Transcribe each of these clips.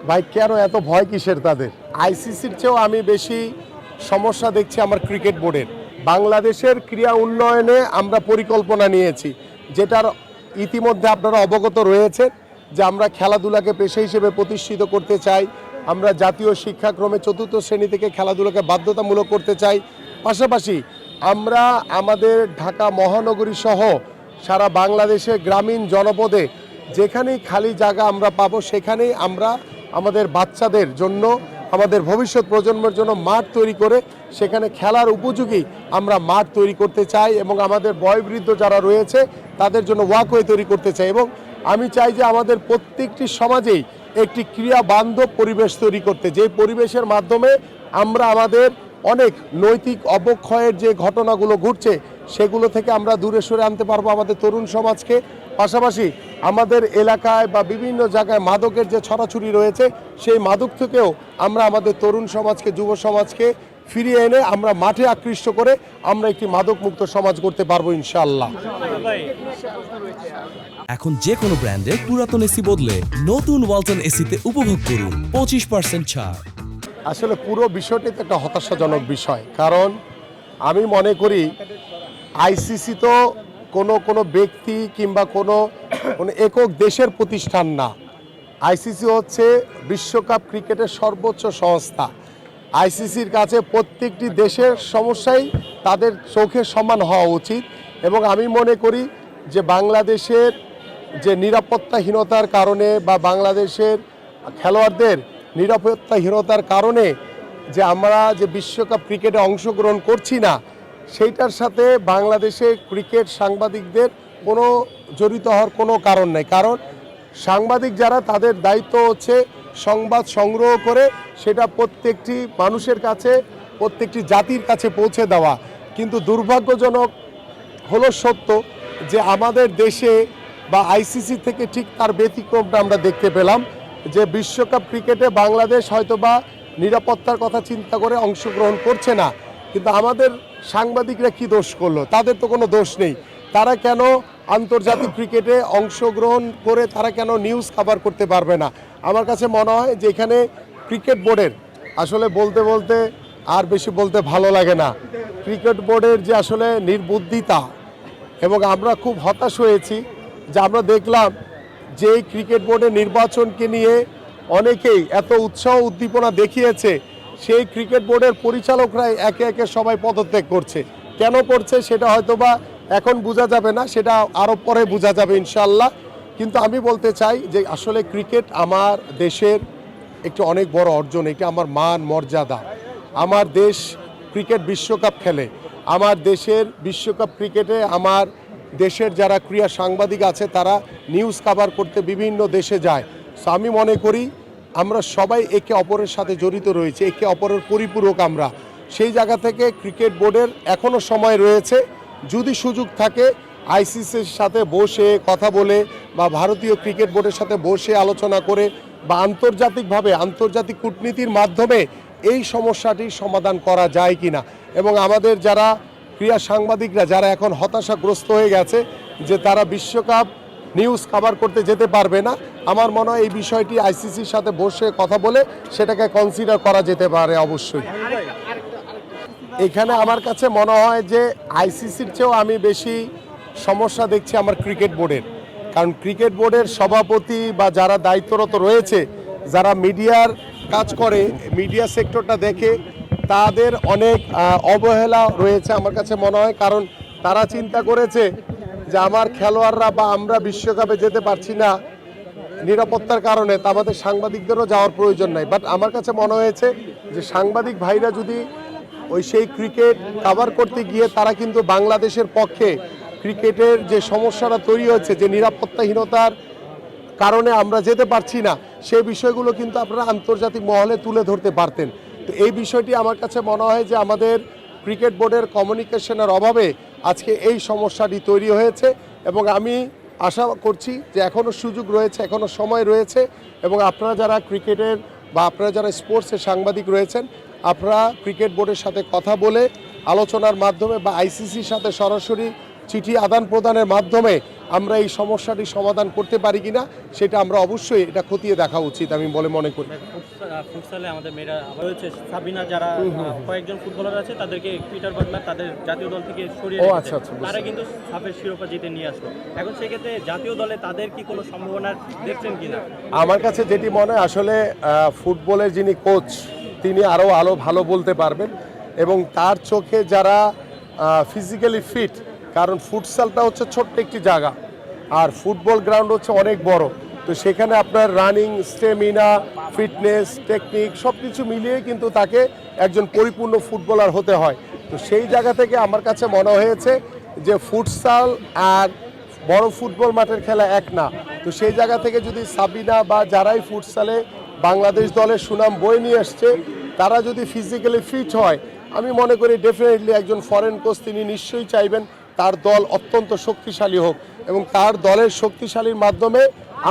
ভাই কেন এত ভয় কিসের তাদের? আইসিসির চেয়েও আমি বেশি সমস্যা দেখছি আমার ক্রিকেট বোর্ডের। বাংলাদেশের ক্রীড়া উন্নয়নে আমরা পরিকল্পনা নিয়েছি, যেটার ইতিমধ্যে আপনারা অবগত রয়েছেন যে আমরা খেলাধুলাকে পেশা হিসেবে প্রতিষ্ঠিত করতে চাই। আমরা জাতীয় শিক্ষাক্রমে ৪র্থ শ্রেণী থেকে খেলাধুলাকে বাধ্যতামূলক করতে চাই। পাশাপাশি আমরা আমাদের ঢাকা মহানগরী সহ সারা বাংলাদেশের গ্রামীণ জনপদে যেখানেই খালি জায়গা আমরা পাবো সেখানেই আমরা আমাদের বাচ্চাদের জন্য, আমাদের ভবিষ্যৎ প্রজন্মের জন্য মাঠ তৈরি করে সেখানে খেলার উপযোগী আমরা মাঠ তৈরি করতে চাই এবং আমাদের বয়োবৃদ্ধ যারা রয়েছে তাদের জন্য ওয়াকওয়ে তৈরি করতে চাই। এবং আমি চাই যে আমাদের প্রত্যেকটি সমাজেই একটি ক্রীড়া বান্ধব পরিবেশ তৈরি করতে, যে পরিবেশের মাধ্যমে আমরা আমাদের অনেক নৈতিক অবক্ষয়ের যে ঘটনাগুলো ঘটছে সেগুলো থেকে আমরা দূরে সরে আনতে পারবো আমাদের তরুণ সমাজকে। পাশাপাশি আমাদের এলাকায় বা বিভিন্ন জায়গায় মাদকের যে ছড়াছড়ি রয়েছে সেই মাদক থেকেও আমরা আমাদের তরুণ সমাজকে, যুব সমাজকে ফিরিয়ে এনে আমরা মাঠে আকৃষ্ট করে আমরা একটি মাদক মুক্ত সমাজ করতে পারবো ইনশাআল্লাহ। এখন যে কোনো ব্র্যান্ডের পুরাতন এসি বদলে নতুন ওয়ালটন এসিতে উপভোগ করুন 25% ছাড়। আসলে পুরো বিষয়টি তো একটা হতাশাজনক বিষয়, কারণ আমি মনে করি আইসিসি তো কোনো ব্যক্তি কিংবা কোনো একক দেশের প্রতিষ্ঠান না। আইসিসি হচ্ছে বিশ্বকাপ ক্রিকেটের সর্বোচ্চ সংস্থা। আইসিসির কাছে প্রত্যেকটি দেশের সমস্যাই তাদের চোখে সমান হওয়া উচিত। এবং আমি মনে করি যে বাংলাদেশের যে নিরাপত্তাহীনতার কারণে বা বাংলাদেশের খেলোয়াড়দের নিরাপত্তাহীনতার কারণে যে আমরা যে বিশ্বকাপ ক্রিকেটে অংশগ্রহণ করছি না, সেইটার সাথে বাংলাদেশে ক্রিকেট সাংবাদিকদের কোনো জড়িত হওয়ার কোনো কারণ নেই। কারণ সাংবাদিক যারা, তাদের দায়িত্ব হচ্ছে সংবাদ সংগ্রহ করে সেটা প্রত্যেকটি মানুষের কাছে, প্রত্যেকটি জাতির কাছে পৌঁছে দেওয়া। কিন্তু দুর্ভাগ্যজনক হলো সত্য যে আমাদের দেশে বা আইসিসি থেকে ঠিক তার ব্যতিক্রমটা আমরা দেখতে পেলাম যে বিশ্বকাপ ক্রিকেটে বাংলাদেশ হয়তোবা নিরাপত্তার কথা চিন্তা করে অংশগ্রহণ করছে না, কিন্তু আমাদের সাংবাদিকরা কি দোষ করলো? তাদের তো কোনো দোষ নেই। তারা কেন আন্তর্জাতিক ক্রিকেটে অংশগ্রহণ করে তারা কেন নিউজ কভার করতে পারবে না? আমার কাছে মনে হয় যে এখানে ক্রিকেট বোর্ডের আসলে বলতে আর বেশি বলতে ভালো লাগে না। ক্রিকেট বোর্ডের যে আসলে নির্বুদ্ধিতা, এবং আমরা খুব হতাশ হয়েছি যে আমরা দেখলাম যে এই ক্রিকেট বোর্ডের নির্বাচনকে নিয়ে অনেকেই এত উৎসাহ উদ্দীপনা দেখিয়েছে, সেই ক্রিকেট বোর্ডের পরিচালকরাই একে একে সবাই পদত্যাগ করছে। কেন করছে সেটা হয়তোবা এখন বোঝা যাবে না, সেটা আরও পরে বোঝা যাবে ইনশাআল্লাহ। কিন্তু আমি বলতে চাই যে আসলে ক্রিকেট আমার দেশের একটি অনেক বড় অর্জন, এটা আমার মান মর্যাদা। আমার দেশ ক্রিকেট বিশ্বকাপ খেলে, আমার দেশের বিশ্বকাপ ক্রিকেটে আমার দেশের যারা ক্রীড়া সাংবাদিক আছে তারা নিউজ কভার করতে বিভিন্ন দেশে যায়। সো আমি মনে করি আমরা সবাই একে অপরের সাথে জড়িত রয়েছে, একে অপরের পরিপূরক আমরা। সেই জায়গা থেকে ক্রিকেট বোর্ডের এখনও সময় রয়েছে, যদি সুযোগ থাকে আইসিসির সাথে বসে কথা বলে বা ভারতীয় ক্রিকেট বোর্ডের সাথে বসে আলোচনা করে বা আন্তর্জাতিকভাবে আন্তর্জাতিক কূটনীতির মাধ্যমে এই সমস্যাটির সমাধান করা যায় কিনা। এবং আমাদের যারা ক্রীড়া সাংবাদিকরা যারা এখন হতাশাগ্রস্ত হয়ে গেছে যে তারা বিশ্বকাপ নিউজ কভার করতে যেতে পারবে না, আমার মনে হয় এই বিষয়টি আইসিসির সাথে বসে কথা বলে সেটাকে কনসিডার করা যেতে পারে অবশ্যই। এখানে আমার কাছে মনে হয় যে আইসিসির চেয়েও আমি বেশি সমস্যা দেখছি আমার ক্রিকেট বোর্ডের। কারণ ক্রিকেট বোর্ডের সভাপতি বা যারা দায়িত্বরত রয়েছে, যারা মিডিয়ার কাজ করে, মিডিয়া সেক্টরটা দেখে, তাদের অনেক অবহেলা রয়েছে আমার কাছে মনে হয়। কারণ তারা চিন্তা করেছে যে আমার খেলোয়াড়রা বা আমরা বিশ্বকাপে যেতে পারছি না নিরাপত্তার কারণে, তা আমাদের সাংবাদিকদেরও যাওয়ার প্রয়োজন নাই। বাট আমার কাছে মনে হয়েছে যে সাংবাদিক ভাইরা যদি সেই ক্রিকেট কভার করতে গিয়ে তারা কিন্তু বাংলাদেশের পক্ষে ক্রিকেটের যে সমস্যাটা তৈরি হচ্ছে, যে নিরাপত্তাহীনতার কারণে আমরা যেতে পারছি না, সেই বিষয়গুলো কিন্তু আপনারা আন্তর্জাতিক মহলে তুলে ধরতে পারতেন। তো এই বিষয়টি আমার কাছে মনে হয় যে আমাদের ক্রিকেট বোর্ডের কমিউনিকেশনের অভাবে আজকে এই সমস্যাটি তৈরি হয়েছে। এবং আমি আশা করছি যে এখনও সুযোগ রয়েছে, এখনও সময় রয়েছে, এবং আপনারা যারা ক্রিকেটের বা আপনারা যারা স্পোর্টসের সাংবাদিক রয়েছেন, আপনারা ক্রিকেট বোর্ডের সাথে কথা বলে আলোচনার মাধ্যমে বা আইসিসির সাথে সরাসরি চিঠি আদান প্রদানের মাধ্যমে আমরা এই সমস্যাটি সমাধান করতে পারি কিনা সেটা আমরা অবশ্যই এটা খতিয়ে দেখা উচিত আমি বলে মনে করি। ফুটসালে আমাদের মেয়েরা আবার হচ্ছে সাবিনা যারা কয়েকজন ফুটবলার আছে তাদেরকে পিটার বাটলার তাদের জাতীয় দল থেকে সরিয়ে ও রেখেছে। আচ্ছা আচ্ছা, তারা কিন্তু সাফের শিরোপা জিতে নিয়ে আসলো। এখন সেক্ষেত্রে জাতীয় দলে তাদের কি কোনো সম্ভাবনা দেখছেন কিনা? আমার কাছে যেটি মনে হয় আসলে ফুটবলের যিনি কোচ তিনি আরও ভালো বলতে পারবেন এবং তার চোখে যারা ফিজিক্যালি ফিট, কারণ ফুটসালটা হচ্ছে ছোট্ট একটি জায়গা আর ফুটবল গ্রাউন্ড হচ্ছে অনেক বড়, তো সেখানে আপনার রানিং, স্টেমিনা, ফিটনেস, টেকনিক সব কিছু মিলিয়ে কিন্তু তাকে একজন পরিপূর্ণ ফুটবলার হতে হয়। তো সেই জায়গা থেকে আমার কাছে মনে হয়েছে যে ফুটসাল আর বড় ফুটবল মাঠের খেলা এক না। তো সেই জায়গা থেকে যদি সাবিনা বা যারাই ফুটসালে বাংলাদেশ দলের সুনাম বয়ে নিয়ে আসছে তারা যদি ফিজিক্যালি ফিট হয়, আমি মনে করি ডেফিনেটলি একজন ফরেন কোচ তিনি নিশ্চয়ই চাইবেন তার দল অত্যন্ত শক্তিশালী হোক এবং তার দলের শক্তিশালীর মাধ্যমে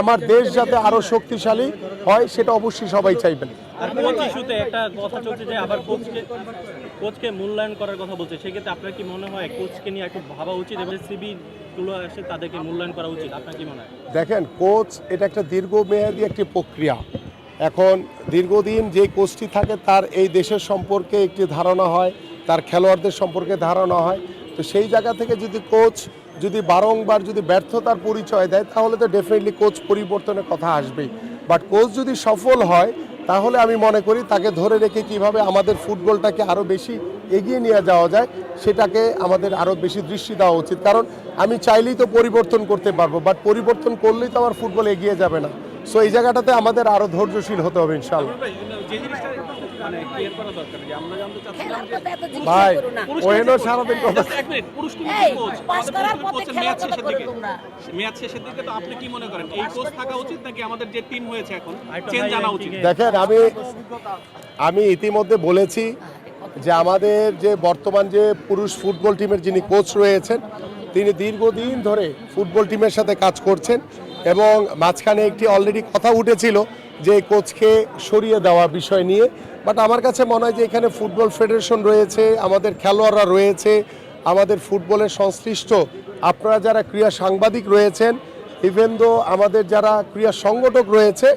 আমার দেশ যাতে আরও শক্তিশালী হয় সেটা অবশ্যই সবাই চাইবেন। আর কোচ ইস্যুতে একটা কথা চলছে যে আবার কোচকে মূল্যায়ন করার কথা বলছে, সেক্ষেত্রে আপনার কি মনে হয় কোচকে নিয়ে একটু ভাবা উচিত এবং সিবি গুলো এসে তাদেরকে মূল্যায়ন করা উচিত? আপনার কি মনে হয়? দেখেন, কোচ এটা একটা দীর্ঘমেয়াদী একটি প্রক্রিয়া। এখন দীর্ঘদিন যে কোচটি থাকে তার এই দেশের সম্পর্কে একটি ধারণা হয়, তার খেলোয়াড়দের সম্পর্কে ধারণা হয়। তো সেই জায়গা থেকে যদি কোচ যদি বারংবার যদি ব্যর্থতার পরিচয় দেয় তাহলে তো ডেফিনেটলি কোচ পরিবর্তনের কথা আসবেই। বাট কোচ যদি সফল হয় তাহলে আমি মনে করি তাকে ধরে রেখে কিভাবে আমাদের ফুটবলটাকে আরও বেশি এগিয়ে নিয়ে যাওয়া যায় সেটাকে আমাদের আরও বেশি দৃষ্টি দেওয়া উচিত। কারণ আমি চাইলেই তো পরিবর্তন করতে পারবো, বাট পরিবর্তন করলেই তো আমার ফুটবল এগিয়ে যাবে না। সো এই জায়গাটাতে আমাদের আরও ধৈর্যশীল হতে হবে ইনশাআল্লাহ। ভাই ওহেনও সারাদিন কথা মেয়াদ শেষের দিকে তো আপনি কি মনে করেন এই কোচ থাকা উচিত নাকি আমাদের যে টিম হয়েছে এখন চেঞ্জ আনা উচিত? দেখেন, আমি ইতিমধ্যে বলেছি যে আমাদের যে বর্তমান যে পুরুষ ফুটবল টিমের যিনি কোচ রয়েছেন তিনি দীর্ঘদিন ধরে ফুটবল টিমের সাথে কাজ করছেন এবং মাঝখানে একটি অলরেডি কথা উঠেছিল যে কোচকে সরিয়ে দেওয়া বিষয় নিয়ে। বাট আমার কাছে মনে হয় যে এখানে ফুটবল ফেডারেশন রয়েছে, আমাদের খেলোয়াড়রা রয়েছে, আমাদের ফুটবলের সংশ্লিষ্ট আপনারা যারা ক্রীড়া সাংবাদিক রয়েছেন, ইভেন দো আমাদের যারা ক্রীড়া সংগঠক রয়েছে,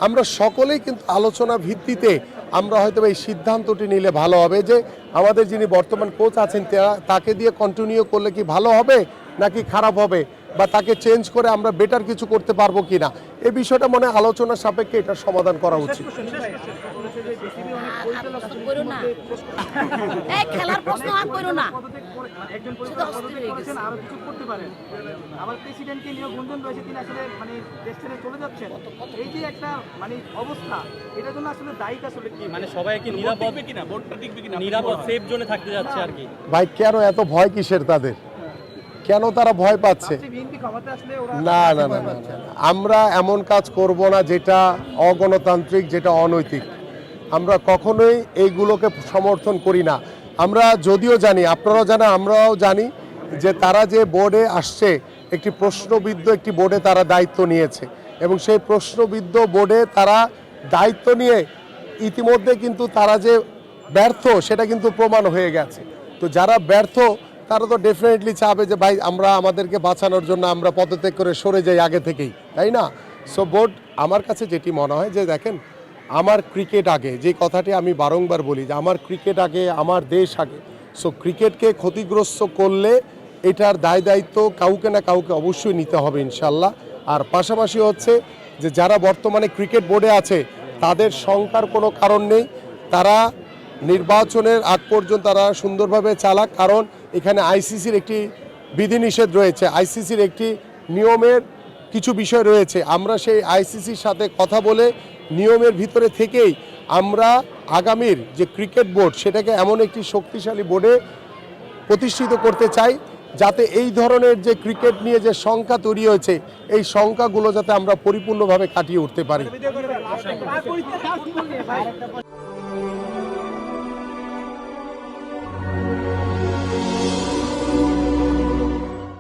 আমরা সকলেই কিন্তু আলোচনা ভিত্তিতে আমরা হয়তো এই সিদ্ধান্তটি নিলে ভালো হবে যে আমাদের যিনি বর্তমান কোচ আছেন তাকে দিয়ে কন্টিনিউ করলে কি ভালো হবে নাকি খারাপ হবে, বা তাকে চেঞ্জ করে আমরা বেটার কিছু করতে পারবো কিনা, এই বিষয়টা মনে আলোচনা সাপেক্ষে এটার সমাধান করা উচিত। খেলার প্রশ্ন আর করো না। একজন পরিচালক পদত্যাগ করেছেন, আরো কিছু করতে পারেন। আবার প্রেসিডেন্টকে নিয়ে গুঞ্জন রয়েছে তিনি আসলে দেশ ছেড়ে চলে যাচ্ছেন। এই যে একটা অবস্থা, এটার জন্য আসলে দায়ী আসলে কি? সবাই কি নিরাপদ কিনা ভোটটা টিকবে কিনা নিরাপদ সেফ জোনে থাকতে যাচ্ছে আর কি? ভাই কেন এত ভয় কিসের তাদের, কেন তারা ভয় পাচ্ছে? বিএনপি ক্ষমতা আসলে ওরা না না না না না, আমরা এমন কাজ করব না যেটা অগণতান্ত্রিক, যেটা অনৈতিক। আমরা কখনোই এইগুলোকে সমর্থন করি না। আমরা যদিও জানি, আপনারাও জানেন, আমরাও জানি যে তারা যে বোর্ডে আসছে একটি প্রশ্নবিদ্ধ একটি বোর্ডে তারা দায়িত্ব নিয়েছে এবং সেই প্রশ্নবিদ্ধ বোর্ডে তারা দায়িত্ব নিয়ে ইতিমধ্যে কিন্তু তারা যে ব্যর্থ সেটা কিন্তু প্রমাণ হয়ে গেছে। তো যারা ব্যর্থ তারা তো ডেফিনেটলি চাবে যে ভাই আমরা আমাদেরকে বাঁচানোর জন্য আমরা পদত্যাগ করে সরে যাই আগে থেকেই, তাই না? সো বোর্ড, আমার কাছে যেটি মনে হয় যে দেখেন, আমার ক্রিকেট আগে, যে কথাটি আমি বারংবার বলি যে আমার ক্রিকেট আগে, আমার দেশ আগে। সো ক্রিকেটকে ক্ষতিগ্রস্ত করলে এটার দায় দায়িত্ব কাউকে না কাউকে অবশ্যই নিতে হবে ইনশাল্লাহ। আর পাশাপাশি হচ্ছে যে যারা বর্তমানে ক্রিকেট বোর্ডে আছে তাদের শঙ্কার কোনো কারণ নেই, তারা নির্বাচনের আগ পর্যন্ত তারা সুন্দরভাবে চালাক, কারণ এখানে আইসিসির একটি বিধিনিষেধ রয়েছে, আইসিসির একটি নিয়মের কিছু বিষয় রয়েছে। আমরা সেই আইসিসির সাথে কথা বলে নিয়মের ভিতরে থেকেই আমরা আগামীর যে ক্রিকেট বোর্ড সেটাকে এমন একটি শক্তিশালী বোর্ডে প্রতিষ্ঠিত করতে চাই যাতে এই ধরনের যে ক্রিকেট নিয়ে যে শঙ্কা তৈরি হয়েছে এই শঙ্কাগুলো যাতে আমরা পরিপূর্ণভাবে কাটিয়ে উঠতে পারি।